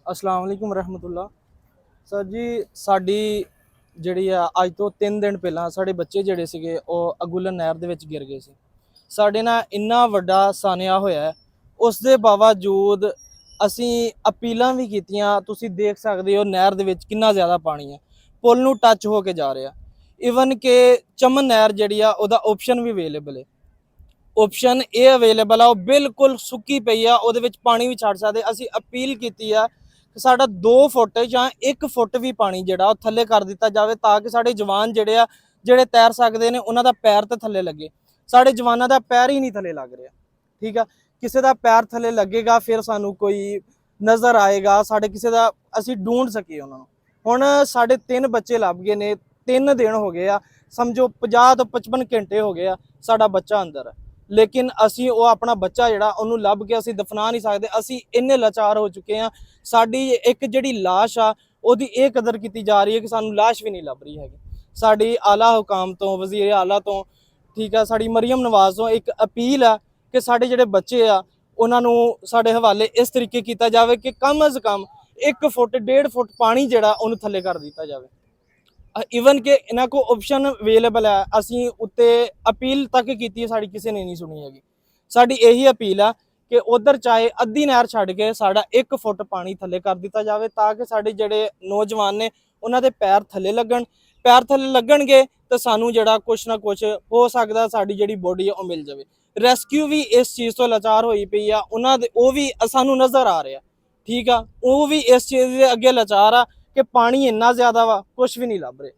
अस्सलाम वालेकुम रहमतुल्लाह। सर जी ਸਾਡੀ ਜਿਹੜੀ ਆ ਅੱਜ ਤੋਂ 3 ਦਿਨ ਪਹਿਲਾਂ ਸਾਡੇ ਬੱਚੇ ਜਿਹੜੇ ਸੀਗੇ ਉਹ ਅਗੁਲਨ ਨਹਿਰ ਦੇ ਵਿੱਚ ਗਿਰ ਗਏ ਸੀ। ਸਾਡੇ ਨਾਲ ਇੰਨਾ ਵੱਡਾ ਸਾਨਿਆ ਹੋਇਆ, ਉਸ ਦੇ ਬਾਵਜੂਦ ਅਸੀਂ ਅਪੀਲਾਂ ਵੀ ਕੀਤੀਆਂ। ਤੁਸੀਂ ਦੇਖ ਸਕਦੇ ਹੋ ਨਹਿਰ ਦੇ ਵਿੱਚ ਕਿੰਨਾ ਜ਼ਿਆਦਾ ਪਾਣੀ ਹੈ, ਪੁਲ ਨੂੰ ਟੱਚ ਹੋ ਕੇ ਜਾ ਰਿਹਾ। ਈਵਨ ਕਿ ਚਮਨ ਨਹਿਰ ਜਿਹੜੀ ਆ ਉਹਦਾ ਆਪਸ਼ਨ ਵੀ ਅਵੇਲੇਬਲ ਹੈ। ਆਪਸ਼ਨ ਇਹ ਅਵੇਲੇਬਲ ਆ, ਉਹ ਬਿਲਕੁਲ ਸੁੱਕੀ ਪਈ ਆ, ਉਹਦੇ ਵਿੱਚ ਪਾਣੀ ਵੀ ਛੱਡ ਸਕਦੇ। ਅਸੀਂ ਅਪੀਲ ਕੀਤੀ ਆ ਕਿ ਸਾਡਾ 2 ਫੁੱਟ ਜਾਂ 1 ਫੁੱਟ ਵੀ ਪਾਣੀ ਜਿਹੜਾ ਉਹ ਥੱਲੇ ਕਰ ਦਿੱਤਾ ਜਾਵੇ, ਤਾਂ ਕਿ ਸਾਡੇ ਜਵਾਨ ਜਿਹੜੇ ਤੈਰ ਸਕਦੇ ਨੇ ਉਹਨਾਂ ਦਾ ਪੈਰ ਤੇ ਥੱਲੇ ਲੱਗੇ। ਸਾਡੇ ਜਵਾਨਾਂ ਦਾ ਪੈਰ ਹੀ ਨਹੀਂ ਥੱਲੇ ਲੱਗ ਰਿਹਾ। ਠੀਕ ਆ, ਕਿਸੇ ਦਾ ਪੈਰ ਥੱਲੇ ਲੱਗੇਗਾ ਫਿਰ ਸਾਨੂੰ ਕੋਈ ਨਜ਼ਰ ਆਏਗਾ, ਸਾਡੇ ਕਿਸੇ ਦਾ ਅਸੀਂ ਢੂੰਡ ਸਕੀਏ ਉਹਨਾਂ ਨੂੰ। ਹੁਣ ਸਾਡੇ 3 ਬੱਚੇ ਲੱਭ ਗਏ ਨੇ, 3 ਦਿਨ ਹੋ ਗਏ ਆ, ਸਮਝੋ 50 ਤੋਂ 55 ਘੰਟੇ ਹੋ ਗਏ ਆ ਸਾਡਾ ਬੱਚਾ ਅੰਦਰ ਹੈ, ਲੇਕਿਨ ਅਸੀਂ ਉਹ ਆਪਣਾ ਬੱਚਾ ਜਿਹੜਾ ਉਹਨੂੰ ਲੱਭ ਕੇ ਅਸੀਂ ਦਫਨਾ ਨਹੀਂ ਸਕਦੇ। ਅਸੀਂ ਇੰਨੇ ਲਾਚਾਰ ਹੋ ਚੁੱਕੇ ਆ। ਸਾਡੀ ਇੱਕ ਜਿਹੜੀ ਲਾਸ਼ ਆ ਉਹਦੀ ਇਹ ਕਦਰ ਕੀਤੀ ਜਾ ਰਹੀ ਹੈ ਕਿ ਸਾਨੂੰ ਲਾਸ਼ ਵੀ ਨਹੀਂ ਲੱਭ ਰਹੀ ਹੈਗੀ। ਸਾਡੀ ਆਲਾ ਹੁਕਾਮ ਤੋਂ, ਵਜ਼ੀਰ ਆਲਾ ਤੋਂ, ਠੀਕ ਆ, ਸਾਡੀ ਮਰੀਮ ਨਵਾਜ਼ ਤੋਂ ਇੱਕ ਅਪੀਲ ਆ ਕਿ ਸਾਡੇ ਜਿਹੜੇ ਬੱਚੇ ਆ ਉਹਨਾਂ ਨੂੰ ਸਾਡੇ ਹਵਾਲੇ ਇਸ ਤਰੀਕੇ ਕੀਤਾ ਜਾਵੇ ਕਿ ਕਮ ਅਜ਼ ਕਮ 1 ਫੁੱਟ 1.5 ਫੁੱਟ ਪਾਣੀ ਜਿਹੜਾ ਉਹਨੂੰ ਥੱਲੇ ਕਰ ਦਿੱਤਾ ਜਾਵੇ। ਈਵਨ ਕਿ ਇਹਨਾਂ ਕੋਲ ਆਪਸ਼ਨ ਅਵੇਲੇਬਲ ਹੈ। ਅਸੀਂ ਉੱਤੇ ਅਪੀਲ ਤੱਕ ਕੀਤੀ, ਸਾਡੀ ਕਿਸੇ ਨੇ ਨਹੀਂ ਸੁਣੀ ਹੈਗੀ। ਸਾਡੀ ਇਹੀ ਅਪੀਲ ਆ ਕਿ ਉਧਰ ਚਾਹੇ ਅੱਧੀ ਨਹਿਰ ਛੱਡ ਕੇ ਸਾਡਾ 1 ਫੁੱਟ ਪਾਣੀ ਥੱਲੇ ਕਰ ਦਿੱਤਾ ਜਾਵੇ, ਤਾਂ ਕਿ ਸਾਡੇ ਜਿਹੜੇ ਨੌਜਵਾਨ ਨੇ ਉਹਨਾਂ ਦੇ ਪੈਰ ਥੱਲੇ ਲੱਗਣਗੇ ਤਾਂ ਸਾਨੂੰ ਜਿਹੜਾ ਕੁਛ ਨਾ ਕੁਛ ਹੋ ਸਕਦਾ, ਸਾਡੀ ਜਿਹੜੀ ਬੋਡੀ ਆ ਉਹ ਮਿਲ ਜਾਵੇ। ਰੈਸਕਿਊ ਵੀ ਇਸ ਚੀਜ਼ ਤੋਂ ਲਾਚਾਰ ਹੋਈ ਪਈ ਆ, ਉਹਨਾਂ ਦੇ ਉਹ ਵੀ ਸਾਨੂੰ ਨਜ਼ਰ ਆ ਰਿਹਾ। ਠੀਕ ਆ, ਉਹ ਵੀ ਇਸ ਚੀਜ਼ ਦੇ ਅੱਗੇ ਲਾਚਾਰ ਆ ਕਿ ਪਾਣੀ ਇੰਨਾ ਜ਼ਿਆਦਾ ਵਾ, ਕੁਛ ਵੀ ਨਹੀਂ ਲੱਭ ਰਿਹਾ।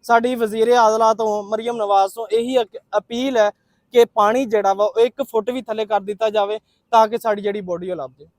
ਸਾਡੀ ਵਜ਼ੀਰ ਆਜ਼ਲਾ ਤੋਂ, ਮਰੀਮ ਨਵਾਜ਼ ਤੋਂ ਇਹੀ ਅਪੀਲ ਹੈ ਕਿ ਪਾਣੀ ਜਿਹੜਾ ਵਾ ਉਹ 1 ਫੁੱਟ ਵੀ ਥੱਲੇ ਕਰ ਦਿੱਤਾ ਜਾਵੇ, ਤਾਂ ਕਿ ਸਾਡੀ ਜਿਹੜੀ ਬੋਡੀ ਉਹ ਲੱਭ ਜਾਵੇ।